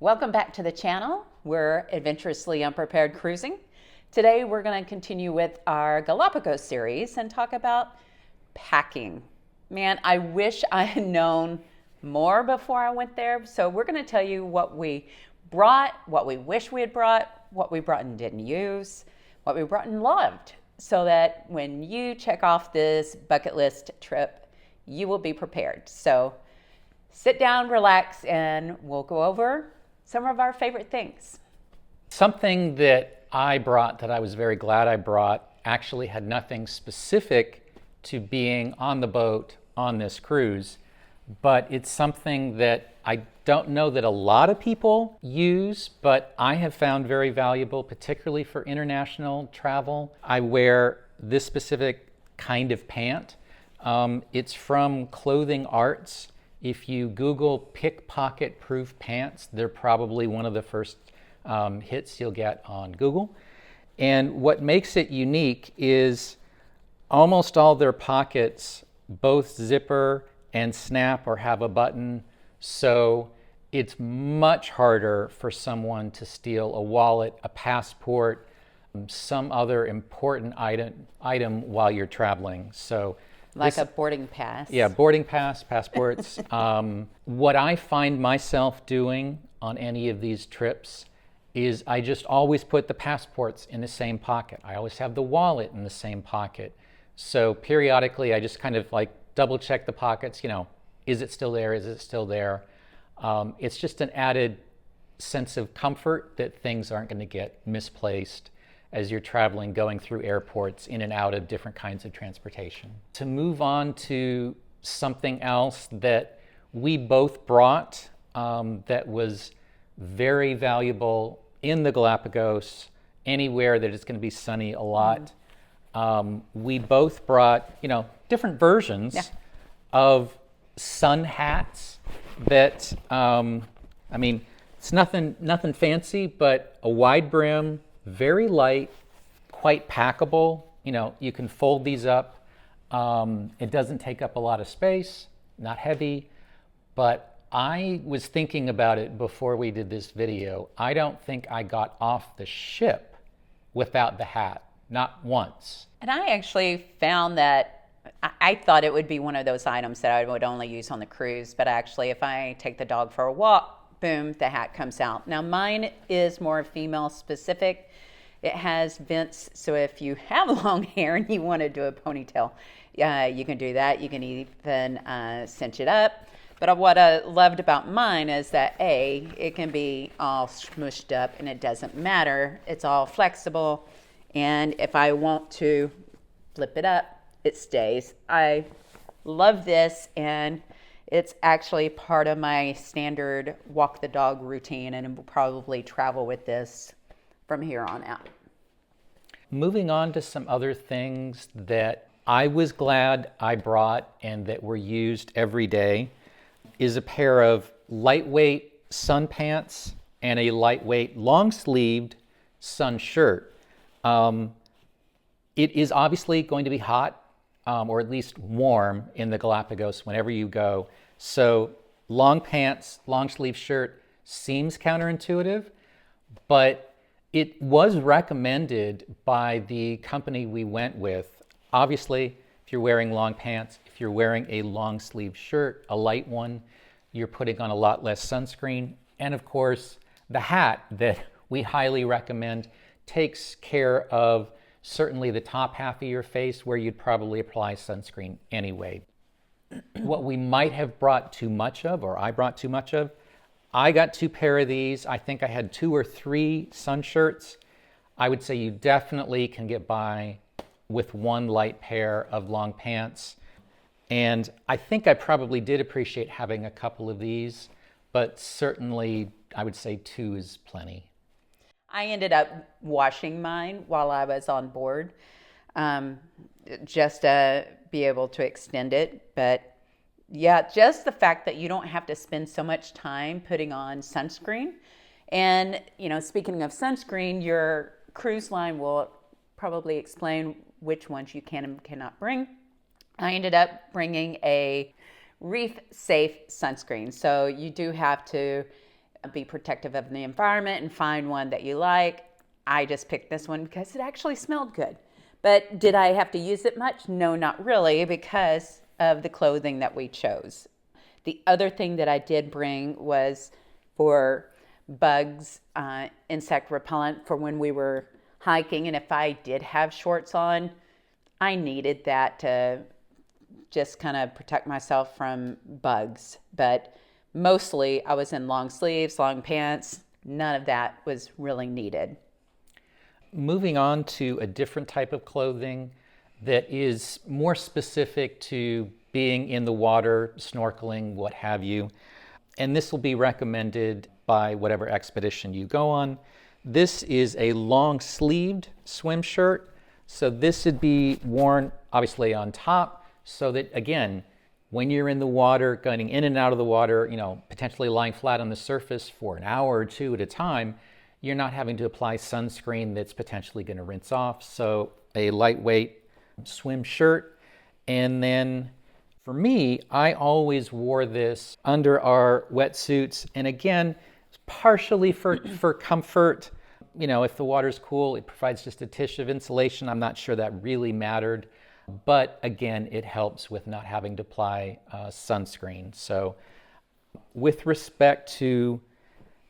Welcome back to the channel. We're adventurously unprepared cruising. Today we're going to continue with our Galapagos series and talk about packing. Man, I wish I had known more before I went there. So we're going to tell you what we brought, what we wish we had brought, what we brought and didn't use, what we brought and loved, so that when you check off this bucket list trip, you will be prepared. So sit down, relax, and we'll go over some of our favorite things. Something that I brought that I was very glad I brought actually had nothing specific to being on the boat on this cruise, but it's something that I don't know that a lot of people use, but I have found very valuable, particularly for international travel. I wear this specific kind of pant. It's from Clothing Arts. If you Google pickpocket proof pants, they're probably one of the first hits you'll get on Google. And what makes it unique is almost all their pockets both zipper and snap or have a button, so it's much harder for someone to steal a wallet, a passport, some other important item while you're traveling. So like a boarding pass. Yeah, boarding pass, passports. What I find myself doing on any of these trips is I just always put the passports in the same pocket. I always have the wallet in the same pocket. So periodically I just kind of like double check the pockets, is it still there? Is it still there? It's just an added sense of comfort that things aren't going to get misplaced as you're traveling, going through airports, in and out of different kinds of transportation. To move on to something else that we both brought that was very valuable in the Galapagos, anywhere that it's going to be sunny a lot. We both brought, different versions of sun hats that, it's nothing fancy, but a wide brim, very light, quite packable. You can fold these up. It doesn't take up a lot of space, not heavy, but I was thinking about it before we did this video. I don't think I got off the ship without the hat, not once. And I actually found that I thought it would be one of those items that I would only use on the cruise, but actually if I take the dog for a walk, boom, the hat comes out. Now mine is more female specific. It has vents, so if you have long hair and you want to do a ponytail, you can do that. You can even cinch it up. But what I loved about mine is that it can be all smushed up and it doesn't matter. It's all flexible, and if I want to flip it up, it stays. I love this, and it's actually part of my standard walk the dog routine, and will probably travel with this from here on out. Moving on to some other things that I was glad I brought and that were used every day is a pair of lightweight sun pants and a lightweight long-sleeved sun shirt. It is obviously going to be hot, or at least warm in the Galapagos whenever you go. So long pants, long sleeve shirt seems counterintuitive, but it was recommended by the company we went with. Obviously, if you're wearing long pants, if you're wearing a long sleeve shirt, a light one, you're putting on a lot less sunscreen. And of course, the hat that we highly recommend takes care of certainly the top half of your face where you'd probably apply sunscreen anyway. What we might have brought too much of, or I brought too much of, I got 2 pair of these. I think I had 2 or 3 sun shirts. I would say you definitely can get by with 1 light pair of long pants. And I think I probably did appreciate having a couple of these, but certainly I would say 2 is plenty. I ended up washing mine while I was on board, just to be able to extend it. But yeah, just the fact that you don't have to spend so much time putting on sunscreen. And, speaking of sunscreen, your cruise line will probably explain which ones you can and cannot bring. I ended up bringing a reef safe sunscreen. So you do have to be protective of the environment and find one that you like. I just picked this one because it actually smelled good. But did I have to use it much? No, not really, because of the clothing that we chose. The other thing that I did bring was for bugs, insect repellent for when we were hiking. And if I did have shorts on, I needed that to just kind of protect myself from bugs. But mostly I was in long sleeves, long pants. None of that was really needed. Moving on to a different type of clothing that is more specific to being in the water, snorkeling, what have you. And this will be recommended by whatever expedition you go on. This is a long-sleeved swim shirt. So this would be worn obviously on top so that, again, when you're in the water, going in and out of the water, potentially lying flat on the surface for an hour or two at a time, you're not having to apply sunscreen that's potentially going to rinse off. So a lightweight swim shirt. And then for me, I always wore this under our wetsuits. And again, partially for comfort. If the water's cool, it provides just a tissue of insulation. I'm not sure that really mattered. But again, it helps with not having to apply sunscreen. So with respect to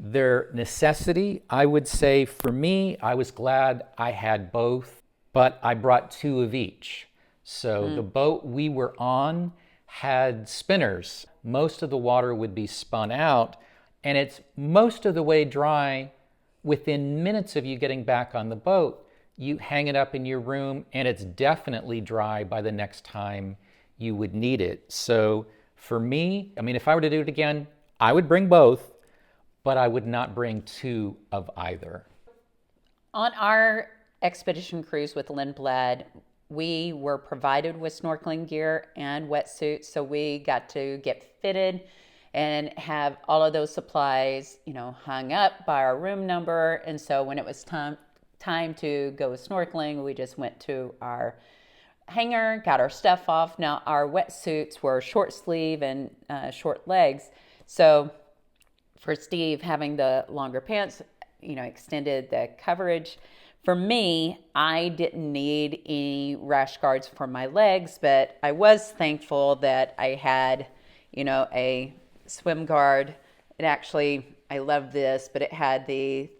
their necessity, I would say for me, I was glad I had both, but I brought two of each. So the boat we were on had spinners. Most of the water would be spun out, and it's most of the way dry within minutes of you getting back on the boat. You hang it up in your room, and it's definitely dry by the next time you would need it. So for me, if I were to do it again, I would bring both, but I would not bring two of either. On our expedition cruise with Lindblad, we were provided with snorkeling gear and wetsuits, so we got to get fitted and have all of those supplies, hung up by our room number. And so when it was time to go snorkeling, we just went to our hangar, got our stuff off. Now our wetsuits were short sleeve and short legs, so for Steve, having the longer pants, extended the coverage. For me, I didn't need any rash guards for my legs, but I was thankful that I had, a swim guard. It actually, I love this, but it had the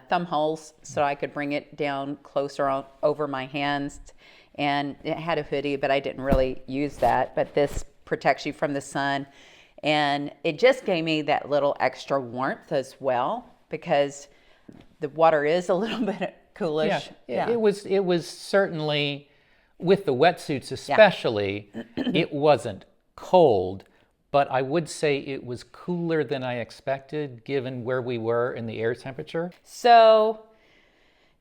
thumb holes so I could bring it down closer over my hands. And it had a hoodie, but I didn't really use that. But this protects you from the sun. And it just gave me that little extra warmth as well, because the water is a little bit coolish. Yeah. It was certainly, with the wetsuits especially, it wasn't cold, but I would say it was cooler than I expected given where we were in the air temperature. So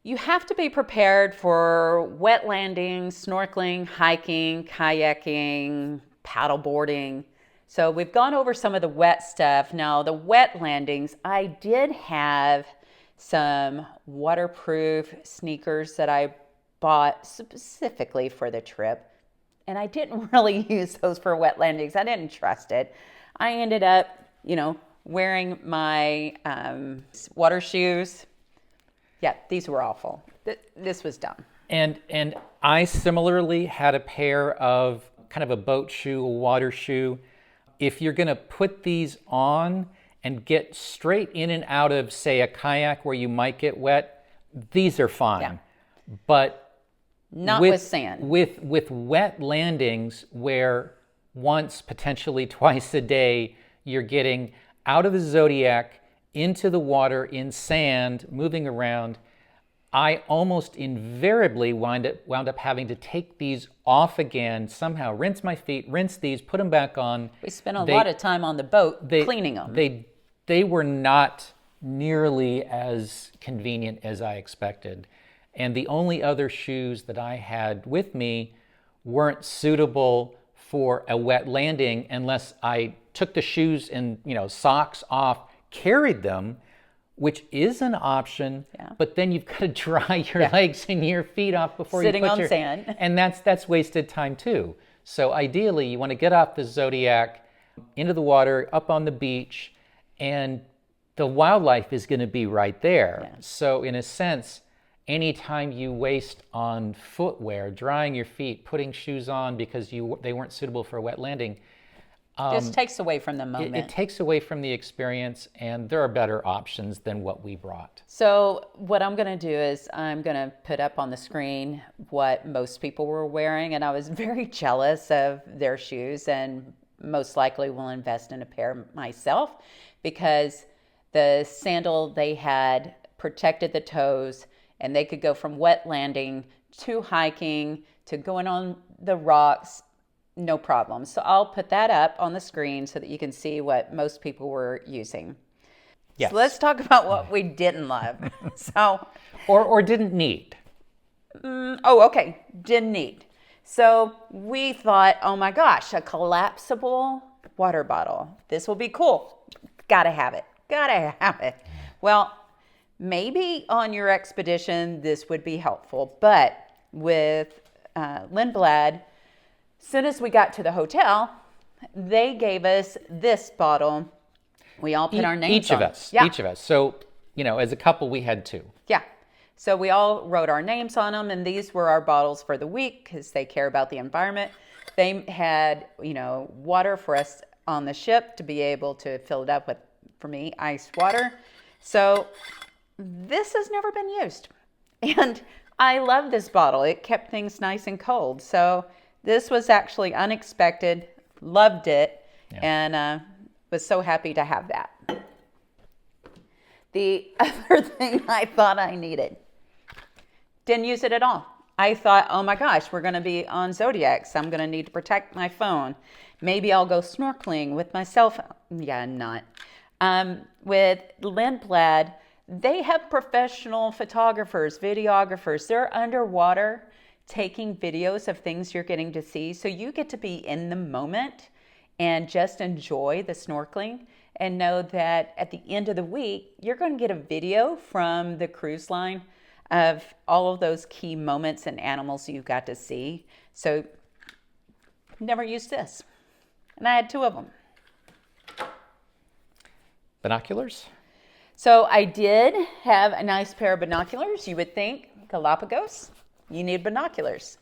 you have to be prepared for wet landings, snorkeling, hiking, kayaking, paddleboarding. So we've gone over some of the wet stuff. Now the wet landings, I did have some waterproof sneakers that I bought specifically for the trip. And I didn't really use those for wet landings. I didn't trust it. I ended up, wearing my water shoes. Yeah, these were awful. This was dumb. And I similarly had a pair of kind of a boat shoe, a water shoe. If you're going to put these on and get straight in and out of, say, a kayak where you might get wet, these are fine. Yeah. But not with sand. With wet landings where once, potentially twice a day, you're getting out of the Zodiac into the water in sand, moving around, I almost invariably wound up having to take these off again, somehow rinse my feet, rinse these, put them back on. We spent a lot of time on the boat cleaning them. They were not nearly as convenient as I expected. And the only other shoes that I had with me weren't suitable for a wet landing unless I took the shoes and socks off, carried them, which is an option, but then you've got to dry your legs and your feet off before Sitting you put on sand. And that's wasted time too. So ideally, you want to get off the Zodiac, into the water, up on the beach, and the wildlife is going to be right there. Yeah. So in a sense, anytime you waste on footwear, drying your feet, putting shoes on because they weren't suitable for a wet landing, Just takes away from the moment. it takes away from the experience, and there are better options than what we brought. So what I'm going to do is I'm going to put up on the screen what most people were wearing, and I was very jealous of their shoes, and most likely will invest in a pair myself, because the sandal they had protected the toes, and they could go from wet landing to hiking to going on the rocks, no problem. So I'll put that up on the screen so that you can see what most people were using. Yes. So let's talk about what we didn't love. Or didn't need. Okay, didn't need. So we thought, oh my gosh, a collapsible water bottle. This will be cool. Gotta have it. Gotta have it. Well, maybe on your expedition this would be helpful, but with Lindblad, as soon as we got to the hotel, they gave us this bottle. We all put our names on. Each of us. So, as a couple, we had two. Yeah. So we all wrote our names on them, and these were our bottles for the week because they care about the environment. They had, water for us on the ship to be able to fill it up with, for me, iced water. So this has never been used. And I love this bottle. It kept things nice and cold. So this was actually unexpected, loved it, and was so happy to have that. The other thing I thought I needed, didn't use it at all. I thought, oh my gosh, we're going to be on Zodiacs. I'm going to need to protect my phone. Maybe I'll go snorkeling with my cell phone. Yeah, I'm not. With Lindblad, they have professional photographers, videographers. They're underwater taking videos of things you're getting to see. So you get to be in the moment and just enjoy the snorkeling and know that at the end of the week, you're going to get a video from the cruise line of all of those key moments and animals you got to see. So never used this. And I had two of them. Binoculars? So I did have a nice pair of binoculars. You would think Galapagos, you need binoculars.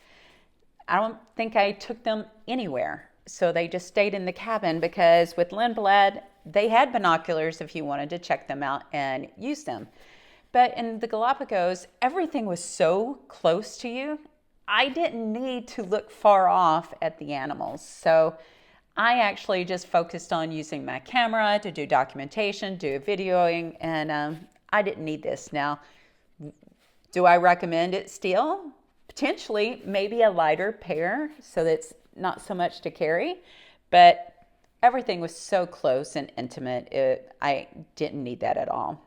I don't think I took them anywhere. So they just stayed in the cabin because with Lindblad, they had binoculars if you wanted to check them out and use them. But in the Galapagos, everything was so close to you. I didn't need to look far off at the animals. So I actually just focused on using my camera to do documentation, do videoing, and I didn't need this. Now, do I recommend it still? Potentially, maybe a lighter pair so that's not so much to carry, but everything was so close and intimate, I didn't need that at all.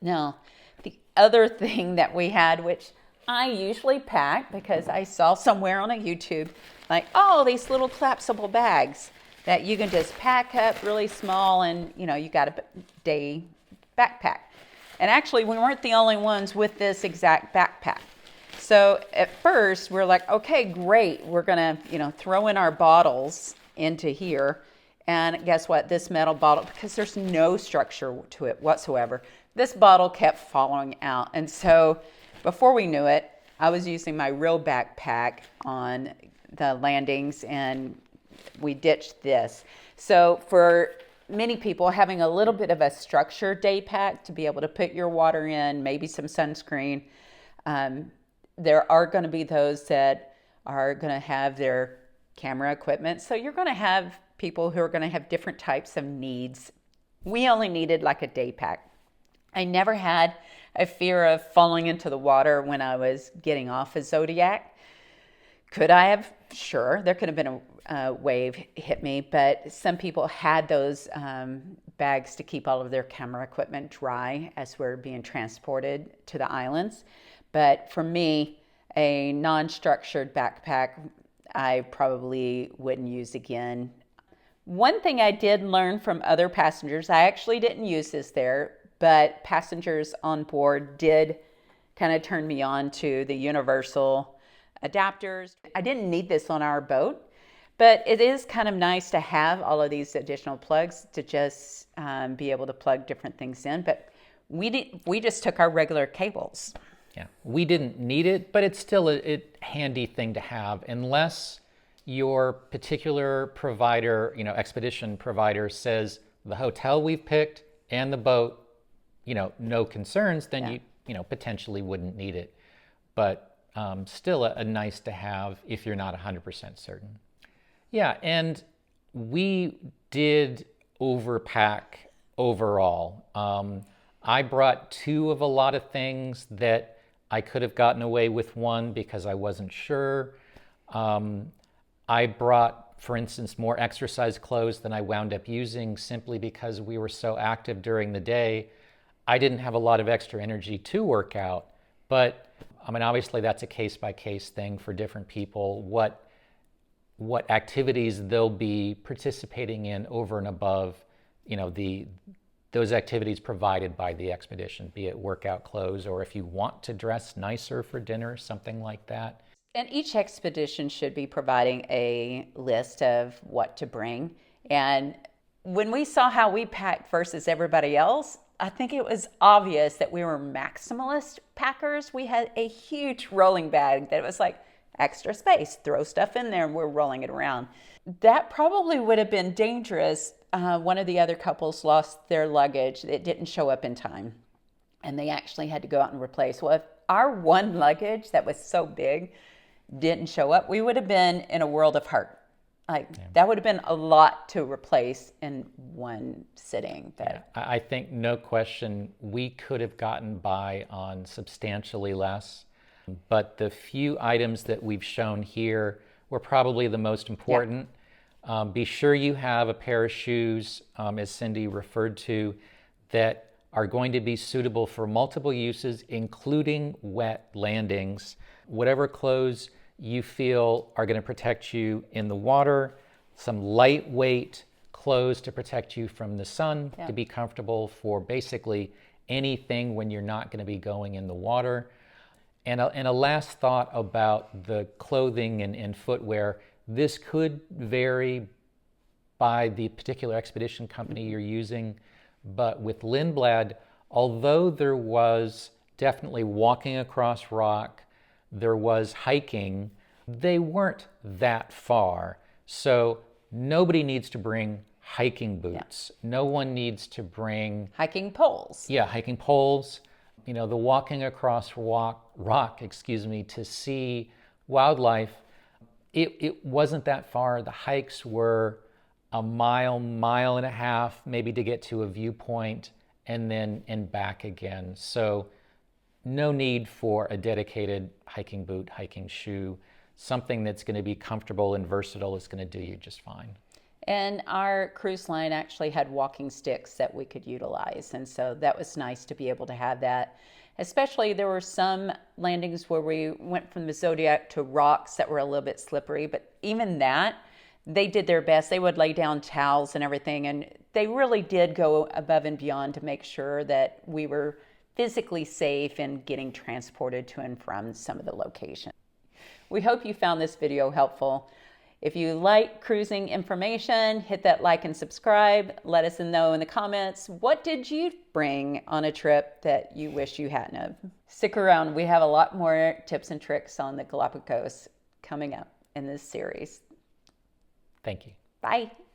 Now, the other thing that we had, which I usually pack because I saw somewhere on a YouTube, like, oh, these little collapsible bags that you can just pack up really small and, you got a day backpack. And actually, we weren't the only ones with this exact backpack. So at first, we're like, okay, great. We're going to, throw in our bottles into here. And guess what? This metal bottle, because there's no structure to it whatsoever, this bottle kept falling out. And so before we knew it, I was using my real backpack on the landings, and we ditched this. So for many people, having a little bit of a structured day pack to be able to put your water in, maybe some sunscreen, there are going to be those that are going to have their camera equipment. So you're going to have people who are going to have different types of needs. We only needed like a day pack. I never had a fear of falling into the water when I was getting off a Zodiac. Could I have? Sure, there could have been a wave hit me, but some people had those bags to keep all of their camera equipment dry as we're being transported to the islands. But for me, a non-structured backpack, I probably wouldn't use again. One thing I did learn from other passengers, I actually didn't use this there, but passengers on board did kind of turn me on to the universal adapters. I didn't need this on our boat, But it is kind of nice to have all of these additional plugs to just be able to plug different things in. But we just took our regular cables. Yeah, we didn't need it, but it's still a handy thing to have unless your particular provider, expedition provider says the hotel we've picked and the boat, no concerns, then you potentially wouldn't need it. But still a nice to have if you're not 100% certain. Yeah, and we did overpack overall. I brought 2 of a lot of things that I could have gotten away with 1 because I wasn't sure. I brought, for instance, more exercise clothes than I wound up using simply because we were so active during the day. I didn't have a lot of extra energy to work out, but obviously that's a case-by-case thing for different people, what activities they'll be participating in over and above, those activities provided by the expedition, be it workout clothes or if you want to dress nicer for dinner, something like that. And each expedition should be providing a list of what to bring. And when we saw how we packed versus everybody else, I think it was obvious that we were maximalist packers. We had a huge rolling bag that was like extra space, throw stuff in there and we're rolling it around. That probably would have been dangerous. One of the other couples lost their luggage. It didn't show up in time and they actually had to go out and replace. Well, if our one luggage that was so big didn't show up, we would have been in a world of hurt. That would have been a lot to replace in one sitting. I think no question we could have gotten by on substantially less, but the few items that we've shown here were probably the most important. Be sure you have a pair of shoes, as Cindy referred to, that are going to be suitable for multiple uses, including wet landings. Whatever clothes you feel are going to protect you in the water, some lightweight clothes to protect you from the sun, to be comfortable for basically anything when you're not going to be going in the water. And a last thought about the clothing and footwear. This could vary by the particular expedition company you're using, but with Lindblad, although there was definitely walking across rock, there was hiking, they weren't that far. So nobody needs to bring hiking boots. No one needs to bring hiking poles. Hiking poles. The walking across rock, to see wildlife, it wasn't that far. The hikes were a mile and a half, maybe to get to a viewpoint and back again. So no need for a dedicated hiking boot, hiking shoe. Something that's going to be comfortable and versatile is going to do you just fine. And our cruise line actually had walking sticks that we could utilize. And so that was nice to be able to have that. Especially there were some landings where we went from the Zodiac to rocks that were a little bit slippery. But even that, they did their best. They would lay down towels and everything. And they really did go above and beyond to make sure that we were physically safe in getting transported to and from some of the locations. We hope you found this video helpful. If you like cruising information, hit that like and subscribe. Let us know in the comments, what did you bring on a trip that you wish you hadn't have? Stick around. We have a lot more tips and tricks on the Galapagos coming up in this series. Thank you. Bye.